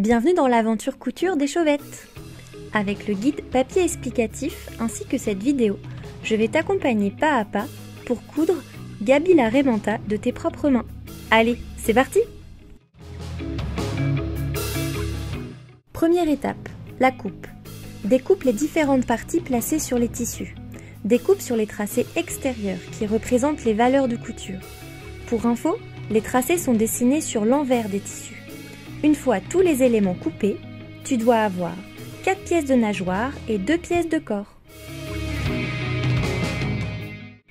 Bienvenue dans l'aventure couture des Chauvettes. Avec le guide papier explicatif ainsi que cette vidéo, je vais t'accompagner pas à pas pour coudre Gaby la Raimanta de tes propres mains. Allez, c'est parti! Première étape, la coupe. Découpe les différentes parties placées sur les tissus. Découpe sur les tracés extérieurs qui représentent les valeurs de couture. Pour info, les tracés sont dessinés sur l'envers des tissus. Une fois tous les éléments coupés, tu dois avoir 4 pièces de nageoire et 2 pièces de corps.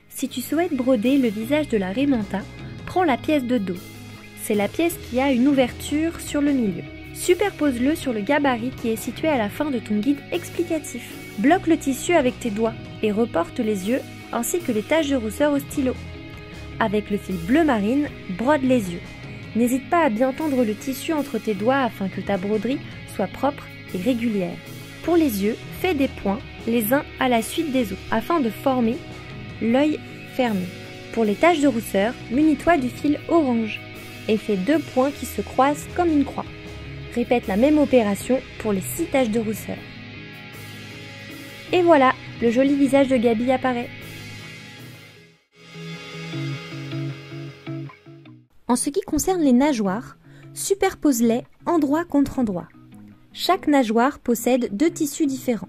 Si tu souhaites broder le visage de la Raimanta, prends la pièce de dos. C'est la pièce qui a une ouverture sur le milieu. Superpose-le sur le gabarit qui est situé à la fin de ton guide explicatif. Bloque le tissu avec tes doigts et reporte les yeux ainsi que les taches de rousseur au stylo. Avec le fil bleu marine, brode les yeux. N'hésite pas à bien tendre le tissu entre tes doigts afin que ta broderie soit propre et régulière. Pour les yeux, fais des points les uns à la suite des autres afin de former l'œil fermé. Pour les taches de rousseur, munis-toi du fil orange et fais 2 points qui se croisent comme une croix. Répète la même opération pour les 6 taches de rousseur. Et voilà, le joli visage de Gaby apparaît. En ce qui concerne les nageoires, superpose-les endroit contre endroit. Chaque nageoire possède 2 tissus différents.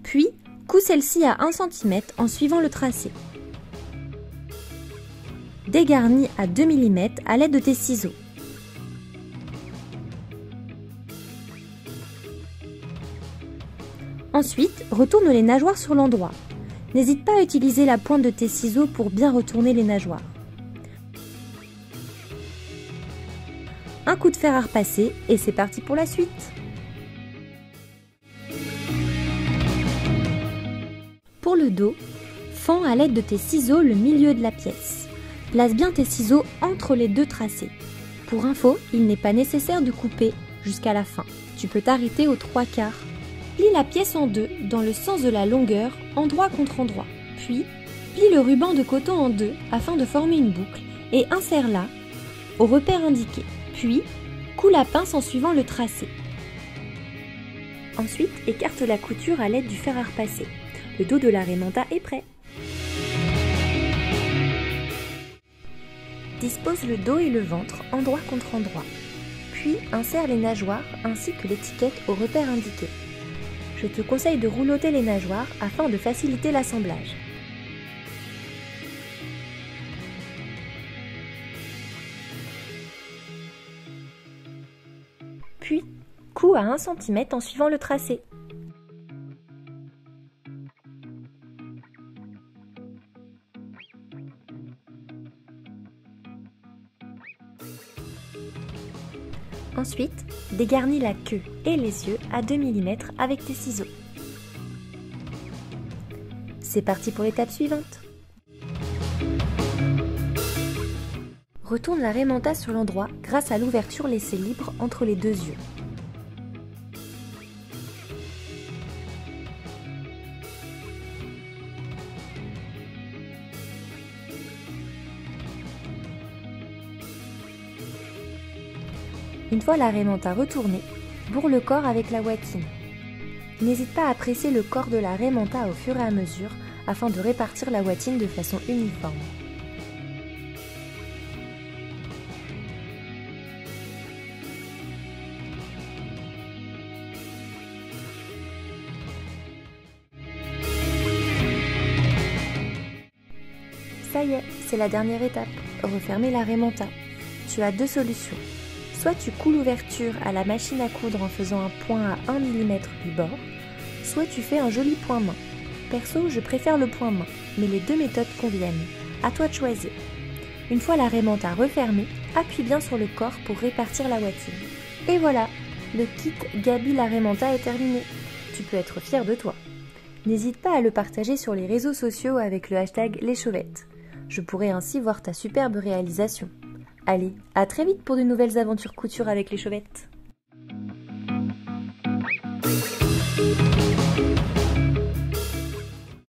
Puis, couds celle-ci à 1 cm en suivant le tracé. Dégarnis à 2 mm à l'aide de tes ciseaux. Ensuite, retourne les nageoires sur l'endroit. N'hésite pas à utiliser la pointe de tes ciseaux pour bien retourner les nageoires. Un coup de fer à repasser et c'est parti pour la suite. Pour le dos, fends à l'aide de tes ciseaux le milieu de la pièce. Place bien tes ciseaux entre les 2 tracés. Pour info, il n'est pas nécessaire de couper jusqu'à la fin. Tu peux t'arrêter aux 3/4. Plie la pièce en 2 dans le sens de la longueur, endroit contre endroit. Puis, plie le ruban de coton en 2 afin de former une boucle et insère-la au repère indiqué. Puis, coule la pince en suivant le tracé. Ensuite, écarte la couture à l'aide du fer à repasser. Le dos de la Raimanta est prêt. Dispose le dos et le ventre endroit contre endroit. Puis, insère les nageoires ainsi que l'étiquette au repère indiqué. Je te conseille de roulotter les nageoires afin de faciliter l'assemblage. Puis, couds à 1 cm en suivant le tracé. Ensuite, dégarnis la queue et les yeux à 2 mm avec tes ciseaux. C'est parti pour l'étape suivante. Retourne la Raimanta sur l'endroit grâce à l'ouverture laissée libre entre les 2 yeux. Une fois la Raimanta retournée, bourre le corps avec la ouatine. N'hésite pas à presser le corps de la Raimanta au fur et à mesure afin de répartir la ouatine de façon uniforme. Ça y est, c'est la dernière étape, refermer la Raimanta. Tu as 2 solutions. Soit tu couds l'ouverture à la machine à coudre en faisant un point à 1 mm du bord, soit tu fais un joli point main. Perso, je préfère le point main, mais les 2 méthodes conviennent. À toi de choisir. Une fois la Raimanta refermée, appuie bien sur le corps pour répartir la ouatine. Et voilà, le kit Gaby la Raimanta est terminé. Tu peux être fier de toi. N'hésite pas à le partager sur les réseaux sociaux avec le hashtag #LesChauvettes. Je pourrai ainsi voir ta superbe réalisation. Allez, à très vite pour de nouvelles aventures couture avec les Chauvettes.